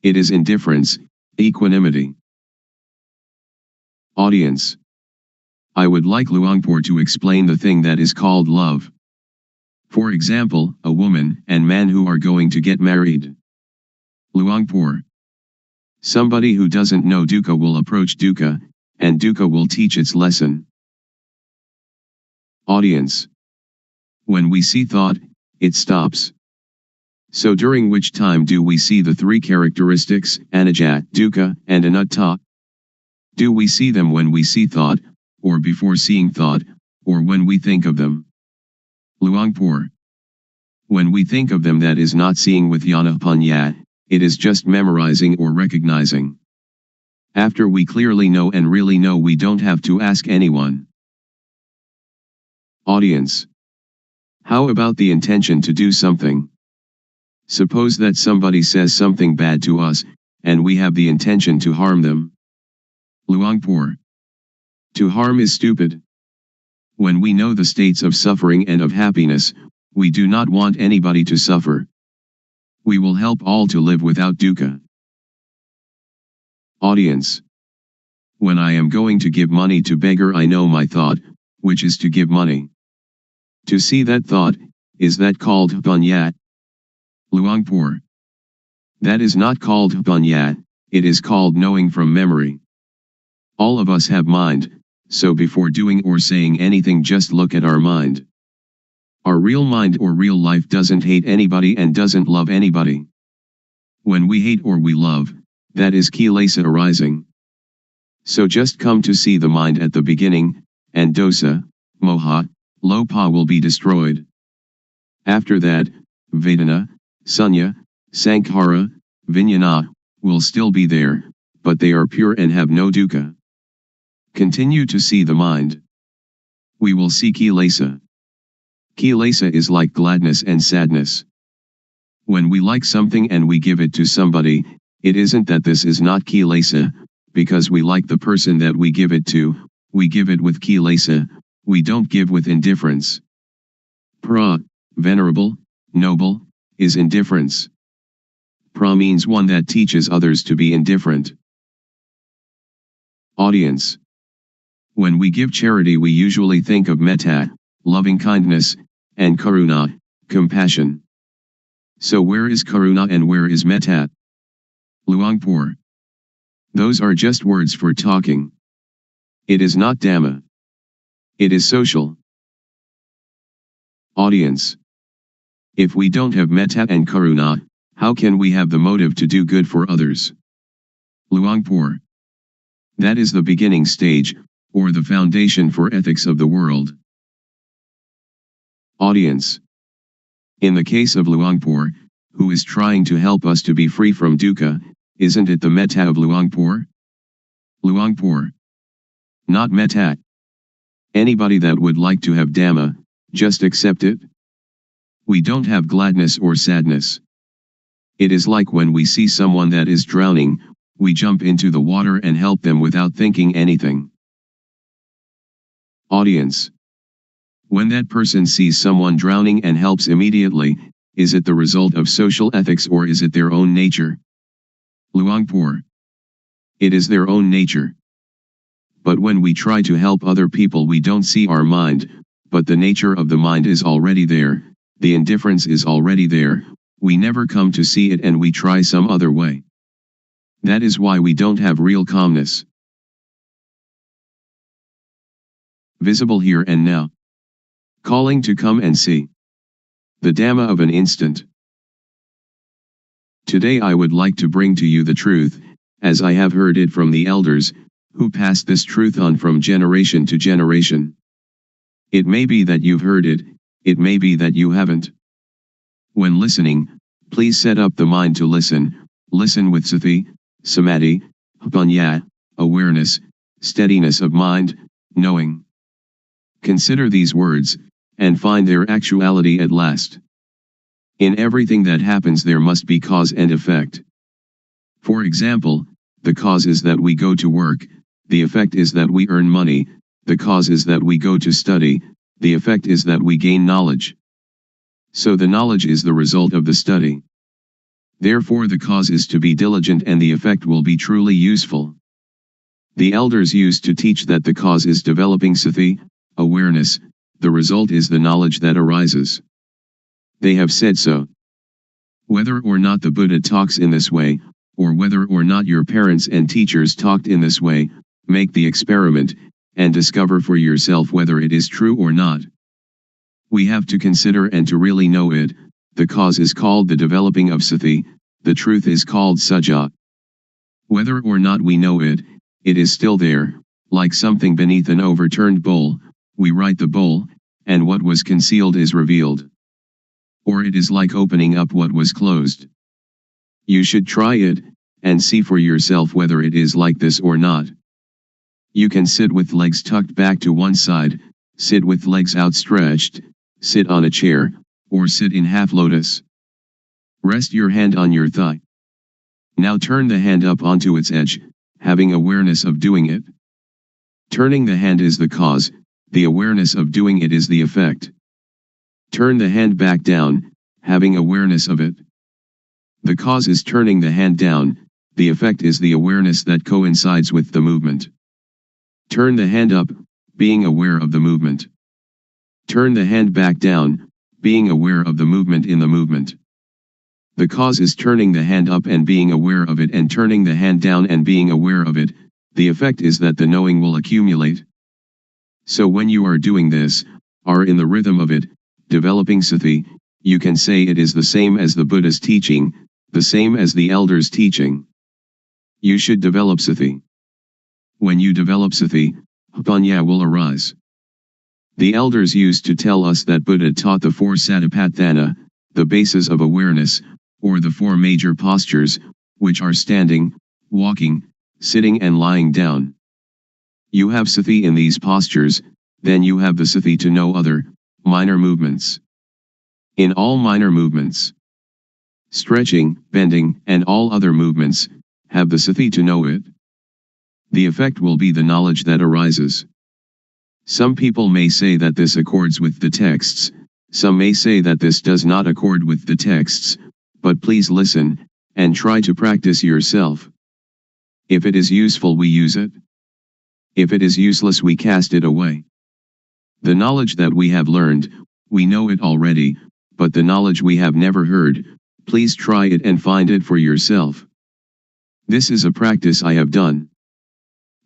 It is indifference, equanimity. Audience. I would like Luangpor to explain the thing that is called love. For example, a woman and man who are going to get married. Luangpor. Somebody who doesn't know dukkha will approach dukkha, and dukkha will teach its lesson. Audience. When we see thought, it stops. So during which time do we see the three characteristics, anicca, dukkha, and anatta? Do we see them when we see thought, or before seeing thought, or when we think of them? Luangpor. When we think of them that is not seeing with jnana panya, it is just memorizing or recognizing. After we clearly know and really know we don't have to ask anyone. Audience. How about the intention to do something? Suppose that somebody says something bad to us, and we have the intention to harm them. Luangpor. To harm is stupid. When we know the states of suffering and of happiness, we do not want anybody to suffer. We will help all to live without dukkha. Audience. When I am going to give money to beggar I know my thought, which is to give money. To see that thought, is that called panya? Luangpor. That is not called panya, it is called knowing from memory. All of us have mind, so before doing or saying anything just look at our mind. Our real mind or real life doesn't hate anybody and doesn't love anybody. When we hate or we love, that is kilesa arising. So just come to see the mind at the beginning, and dosa, moha, lopa will be destroyed. After that, vedana, sunya, sankhara, vijnana, will still be there, but they are pure and have no dukkha. Continue to see the mind. We will see kilesa. Kilesa is like gladness and sadness. When we like something and we give it to somebody, it isn't that this is not kilesa, because we like the person that we give it to, we give it with kilesa, we don't give with indifference. Pra, venerable, noble, is indifference. Pra means one that teaches others to be indifferent. Audience. When we give charity we usually think of metta, loving kindness, and karuna, compassion. So where is karuna and where is metta? Luangpor. Those are just words for talking. It is not Dhamma. It is social. Audience. If we don't have metta and karuna, how can we have the motive to do good for others? Luangpor. That is the beginning stage, or the foundation for ethics of the world. Audience. In the case of Luangpor, who is trying to help us to be free from dukkha, isn't it the metta of Luangpor? Luangpor. Not metta. Anybody that would like to have Dhamma, just accept it. We don't have gladness or sadness. It is like when we see someone that is drowning, we jump into the water and help them without thinking anything. Audience. When that person sees someone drowning and helps immediately, is it the result of social ethics or is it their own nature? Luangpor. It is their own nature. But when we try to help other people we don't see our mind, but the nature of the mind is already there, the indifference is already there, we never come to see it and we try some other way. That is why we don't have real calmness. Visible here and now. Calling to come and see. The Dhamma of an instant. Today I would like to bring to you the truth, as I have heard it from the elders, who passed this truth on from generation to generation. It may be that you've heard it, it may be that you haven't. When listening, please set up the mind to listen. Listen with sati, samadhi, panya, awareness, steadiness of mind, knowing. Consider these words, and find their actuality at last. In everything that happens there must be cause and effect. For example, the cause is that we go to work, the effect is that we earn money, the cause is that we go to study, the effect is that we gain knowledge. So the knowledge is the result of the study. Therefore the cause is to be diligent and the effect will be truly useful. The elders used to teach that the cause is developing sati, awareness, the result is the knowledge that arises. They have said so. Whether or not the Buddha talks in this way, or whether or not your parents and teachers talked in this way, make the experiment, and discover for yourself whether it is true or not. We have to consider and to really know it. The cause is called the developing of sati, the truth is called sajja. Whether or not we know it, it is still there, like something beneath an overturned bowl, we right the bowl, and what was concealed is revealed. Or it is like opening up what was closed. You should try it, and see for yourself whether it is like this or not. You can sit with legs tucked back to one side, sit with legs outstretched, sit on a chair, or sit in half lotus. Rest your hand on your thigh. Now turn the hand up onto its edge, having awareness of doing it. Turning the hand is the cause, the awareness of doing it is the effect. Turn the hand back down, having awareness of it. The cause is turning the hand down, the effect is the awareness that coincides with the movement. Turn the hand up, being aware of the movement. Turn the hand back down, being aware of the movement in the movement. The cause is turning the hand up and being aware of it and turning the hand down and being aware of it, the effect is that the knowing will accumulate. So when you are doing this, are in the rhythm of it, developing sati, you can say it is the same as the Buddha's teaching, the same as the elders' teaching. You should develop sati. When you develop sati, panya will arise. The elders used to tell us that Buddha taught the four satipatthana, the bases of awareness, or the four major postures, which are standing, walking, sitting and lying down. You have sati in these postures, then you have the sati to know other, minor movements. In all minor movements, stretching, bending, and all other movements, have the sati to know it. The effect will be the knowledge that arises. Some people may say that this accords with the texts, some may say that this does not accord with the texts, but please listen, and try to practice yourself. If it is useful we use it. If it is useless we cast it away. The knowledge that we have learned, we know it already, but the knowledge we have never heard, please try it and find it for yourself. This is a practice I have done.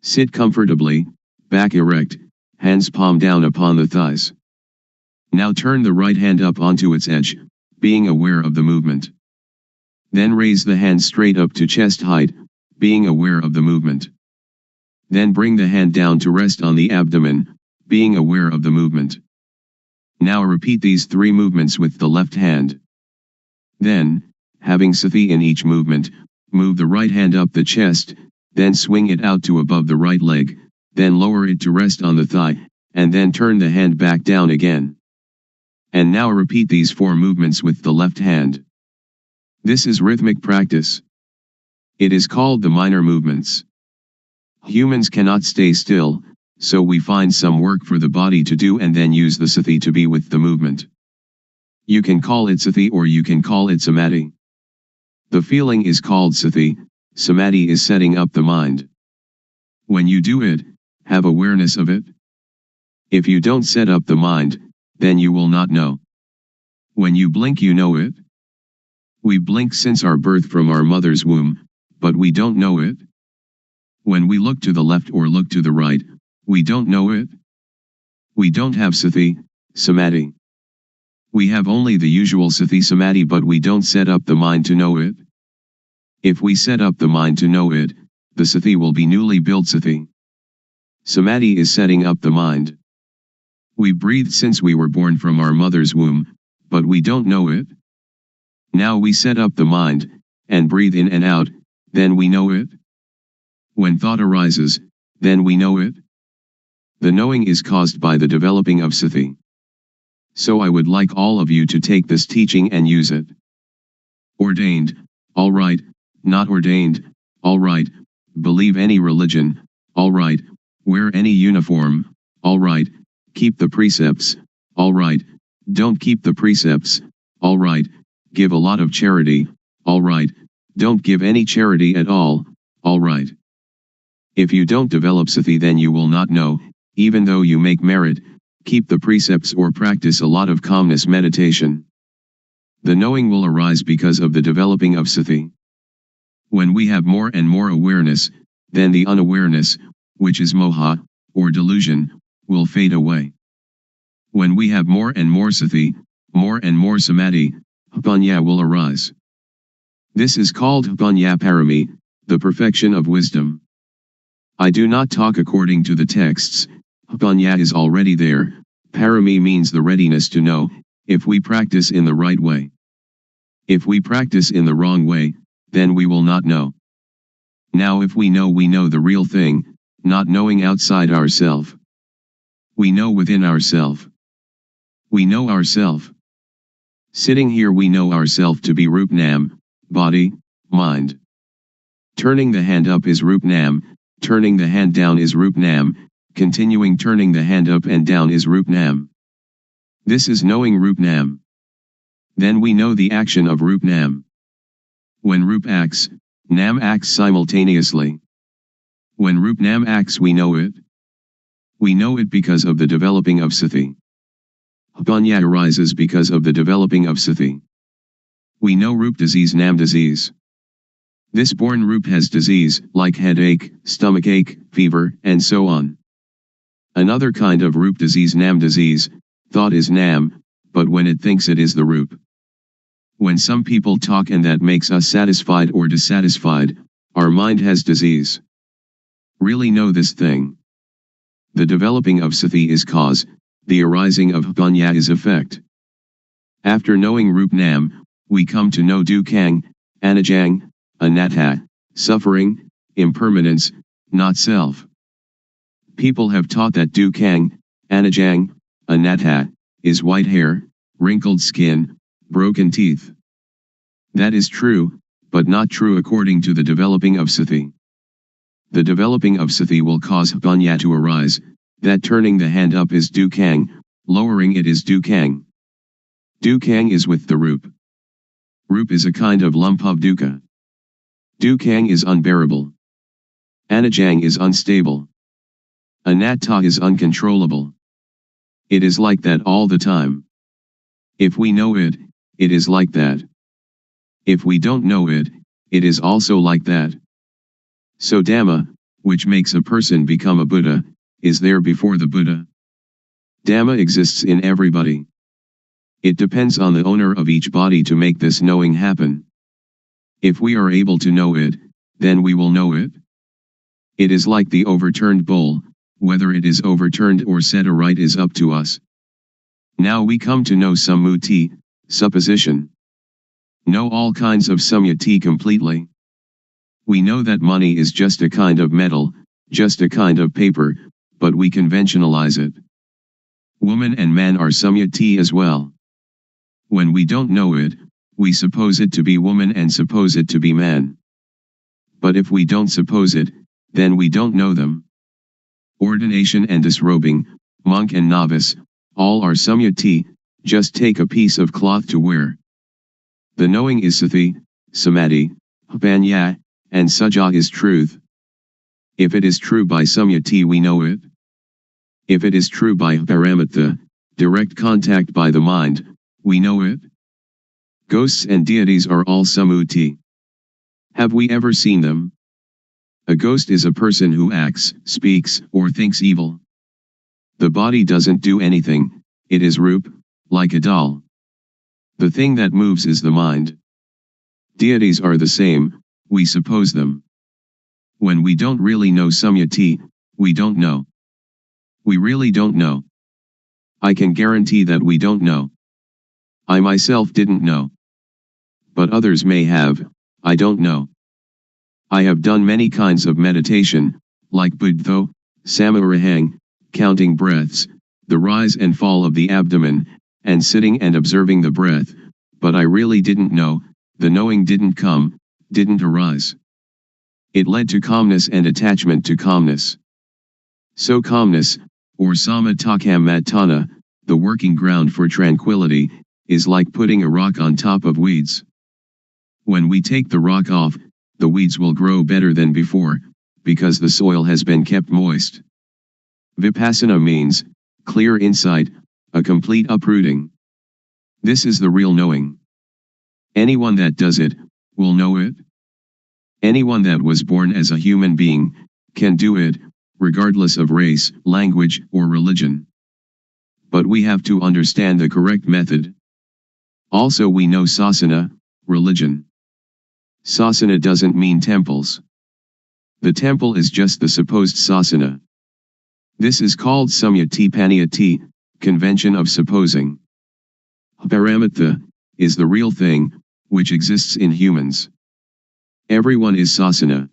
Sit comfortably, back erect, hands palm down upon the thighs. Now turn the right hand up onto its edge, being aware of the movement. Then raise the hand straight up to chest height, being aware of the movement. Then bring the hand down to rest on the abdomen, being aware of the movement. Now repeat these three movements with the left hand. Then, having sati in each movement, move the right hand up the chest, then swing it out to above the right leg, then lower it to rest on the thigh, and then turn the hand back down again. And now repeat these four movements with the left hand. This is rhythmic practice. It is called the minor movements. Humans cannot stay still, so we find some work for the body to do and then use the sati to be with the movement. You can call it sati or you can call it samadhi. The feeling is called sati, samadhi is setting up the mind. When you do it, have awareness of it. If you don't set up the mind, then you will not know. When you blink you know it. We blink since our birth from our mother's womb, but we don't know it. When we look to the left or look to the right, we don't know it. We don't have sati, samadhi. We have only the usual sati samadhi but we don't set up the mind to know it. If we set up the mind to know it, the sati will be newly built sati. Samadhi is setting up the mind. We breathed since we were born from our mother's womb, but we don't know it. Now we set up the mind, and breathe in and out, then we know it. When thought arises, then we know it. The knowing is caused by the developing of sati. So I would like all of you to take this teaching and use it. Ordained, all right, not ordained, all right, believe any religion, all right, wear any uniform, all right, keep the precepts, all right, don't keep the precepts, all right, give a lot of charity, all right, don't give any charity at all right. If you don't develop sati, then you will not know, even though you make merit, keep the precepts or practice a lot of calmness meditation. The knowing will arise because of the developing of sati. When we have more and more awareness, then the unawareness, which is moha, or delusion, will fade away. When we have more and more sati, more and more samadhi, panya will arise. This is called panya parami, the perfection of wisdom. I do not talk according to the texts. Panya is already there. Parami means the readiness to know, if we practice in the right way. If we practice in the wrong way, then we will not know. Now if we know the real thing, not knowing outside ourself. We know within ourself. We know ourself. Sitting here we know ourself to be Rupnam, body, mind. Turning the hand up is Rupnam, turning the hand down is Rupnam, continuing turning the hand up and down is Rupnam. This is knowing Rupnam. Then we know the action of Rupnam. When Rup acts, Nam acts simultaneously. When Rupnam acts we know it. We know it because of the developing of sati. Panya arises because of the developing of sati. We know Rup disease, Nam disease. This born Rup has disease, like headache, stomachache, fever, and so on. Another kind of Rup disease, Nam disease, thought is Nam, but when it thinks it is the Rup. When some people talk and that makes us satisfied or dissatisfied, our mind has disease. Really know this thing. The developing of sati is cause, the arising of panya is effect. After knowing Rupnam, we come to know dukkang, anajang, anatta, suffering, impermanence, not self. People have taught that dukkang, anajang, anatta, is white hair, wrinkled skin, broken teeth. That is true, but not true according to the developing of sati. The developing of sati will cause panya to arise, that turning the hand up is dukkang, lowering it is dukkang. Dukkang is with the Rup. Rup is a kind of lump of dukkha. Dukkang is unbearable. Anajang is unstable. Anatta is uncontrollable. It is like that all the time. If we know it, it is like that. If we don't know it, it is also like that. So Dhamma, which makes a person become a Buddha, is there before the Buddha. Dhamma exists in everybody. It depends on the owner of each body to make this knowing happen. If we are able to know it, then we will know it. It is like the overturned bowl, whether it is overturned or set aright is up to us. Now we come to know sammuti, supposition. Know all kinds of samyati completely. We know that money is just a kind of metal, just a kind of paper, but we conventionalize it. Woman and man are samyati as well. When we don't know it, we suppose it to be woman and suppose it to be man. But if we don't suppose it, then we don't know them. Ordination and disrobing, monk and novice, all are samyati, just take a piece of cloth to wear. The knowing is sati, samadhi, panya, and saja is truth. If it is true by samyati we know it. If it is true by paramatha, direct contact by the mind, we know it. Ghosts and deities are all sammuti. Have we ever seen them? A ghost is a person who acts, speaks, or thinks evil. The body doesn't do anything, it is Rup, like a doll. The thing that moves is the mind. Deities are the same, we suppose them. When we don't really know Samyati, we don't know. We really don't know. I can guarantee that we don't know. I myself didn't know. But others may have, I don't know. I have done many kinds of meditation, like Buddho, Samarahang, counting breaths, the rise and fall of the abdomen, and sitting and observing the breath, but I really didn't know, the knowing didn't come, didn't arise. It led to calmness and attachment to calmness. So calmness, or Samatakam Matana, the working ground for tranquility, is like putting a rock on top of weeds. When we take the rock off, the weeds will grow better than before, because the soil has been kept moist. Vipassana means clear insight, a complete uprooting. This is the real knowing. Anyone that does it, will know it. Anyone that was born as a human being, can do it, regardless of race, language, or religion. But we have to understand the correct method. Also we know sasana, religion. Sasana doesn't mean temples. The temple is just the supposed sasana. This is called Samyati Paniyati, convention of supposing. Paramatha, is the real thing, which exists in humans. Everyone is sasana.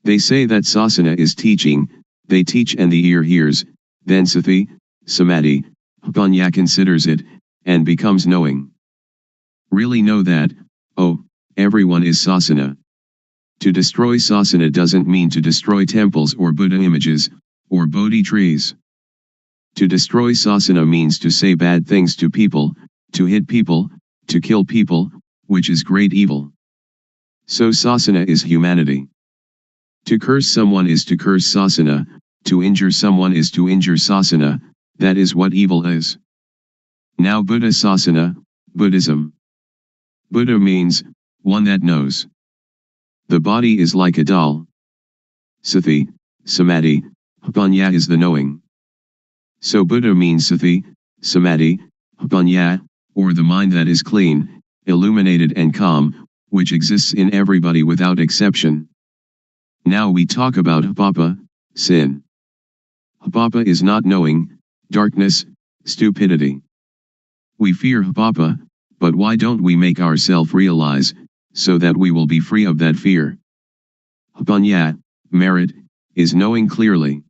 They say that sasana is teaching, they teach and the ear hears, then sati, samadhi, panya considers it, and becomes knowing. Really know that, oh, everyone is sasana. To destroy sasana doesn't mean to destroy temples or Buddha images, or Bodhi trees. To destroy sasana means to say bad things to people, to hit people, to kill people, which is great evil. So sasana is humanity. To curse someone is to curse sasana, to injure someone is to injure sasana, that is what evil is. Now Buddha sasana, Buddhism. Buddha means, one that knows. The body is like a doll. Sati, samadhi, panya is the knowing. So Buddha means sati, samadhi, panya, or the mind that is clean, illuminated and calm, which exists in everybody without exception. Now we talk about papa, sin. Papa is not knowing, darkness, stupidity. We fear papa, but why don't we make ourselves realize, so that we will be free of that fear? Panya, merit, is knowing clearly.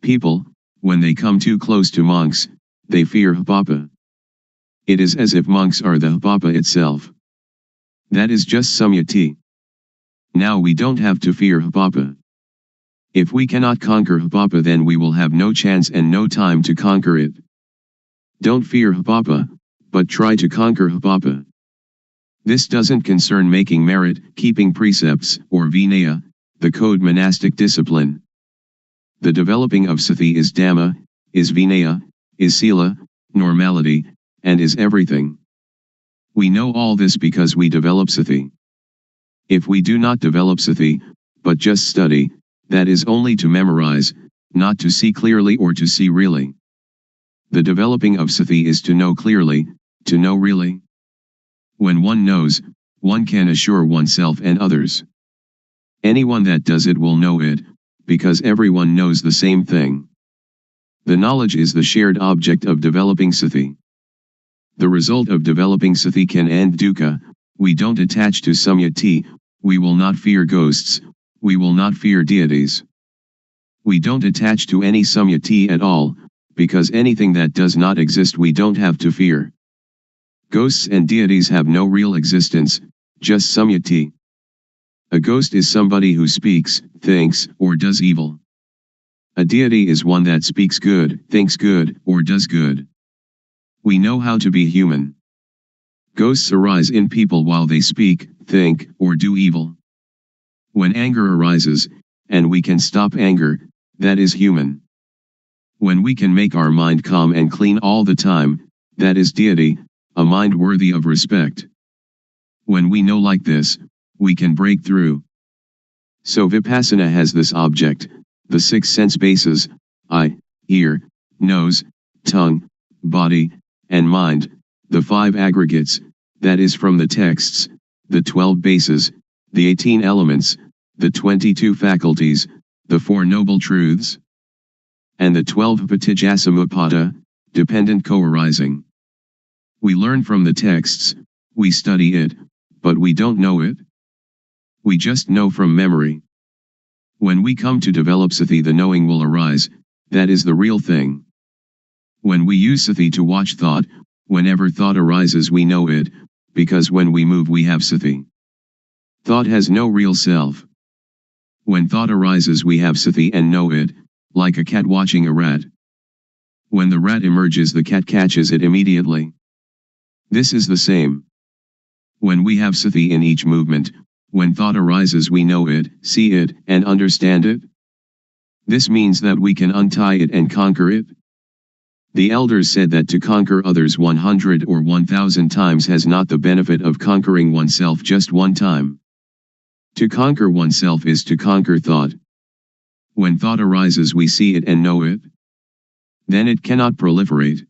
People, when they come too close to monks, they fear papa. It is as if monks are the papa itself. That is just samyati. Now we don't have to fear papa. If we cannot conquer papa, then we will have no chance and no time to conquer it. Don't fear papa, but try to conquer papa. This doesn't concern making merit, keeping precepts, or vinaya, the code monastic discipline. The developing of sati is dhamma, is vinaya, is sila, normality, and is everything. We know all this because we develop sati. If we do not develop sati, but just study, that is only to memorize, not to see clearly or to see really. The developing of sati is to know clearly, to know really. When one knows, one can assure oneself and others. Anyone that does it will know it, because everyone knows the same thing. The knowledge is the shared object of developing sati. The result of developing sati can end dukkha. We don't attach to samyati, we will not fear ghosts, we will not fear deities. We don't attach to any samyati at all, because anything that does not exist we don't have to fear. Ghosts and deities have no real existence, just samyati. A ghost is somebody who speaks, thinks, or does evil. A deity is one that speaks good, thinks good, or does good. We know how to be human. Ghosts arise in people while they speak, think, or do evil. When anger arises, and we can stop anger, that is human. When we can make our mind calm and clean all the time, that is deity, a mind worthy of respect. When we know like this, we can break through. So Vipassana has this object, the 6 sense bases, eye, ear, nose, tongue, body, and mind, the 5 aggregates, that is from the texts, the 12 bases, the 18 elements, the 22 faculties, the Four Noble Truths, and the 12 Patijjasamuppada, dependent co-arising. We learn from the texts, we study it, but we don't know it. We just know from memory. When we come to develop sati, the knowing will arise, that is the real thing. When we use sati to watch thought, whenever thought arises we know it, because when we move we have sati. Thought has no real self. When thought arises we have sati and know it, like a cat watching a rat. When the rat emerges the cat catches it immediately. This is the same. When we have sati in each movement, when thought arises we know it, see it, and understand it. This means that we can untie it and conquer it. The elders said that to conquer others 100 or 1,000 times has not the benefit of conquering oneself just one time. To conquer oneself is to conquer thought. When thought arises we see it and know it. Then it cannot proliferate.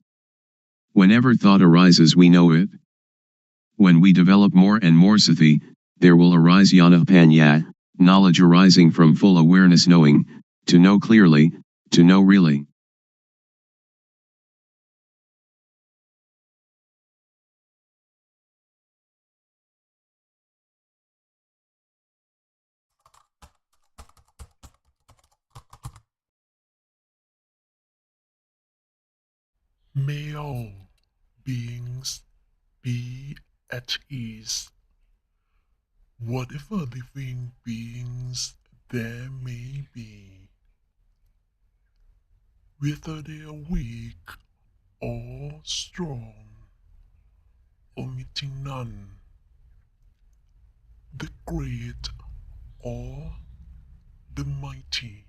Whenever thought arises we know it. When we develop more and more sati, there will arise jnana-panya, knowledge arising from full awareness, knowing, to know clearly, to know really. May all beings be at ease. Whatever living beings there may be, whether they are weak or strong, omitting none, the great or the mighty,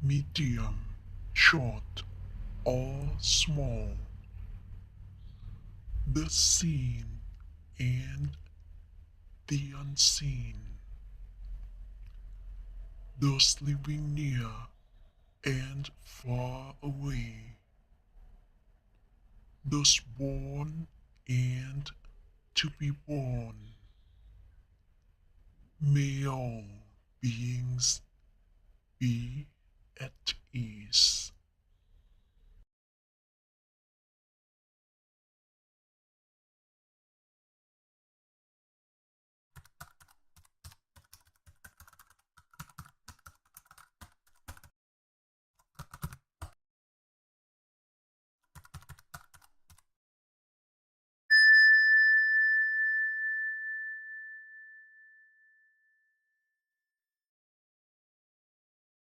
medium, short or small, the seen and the unseen, those living near and far away, those born and to be born. May all beings be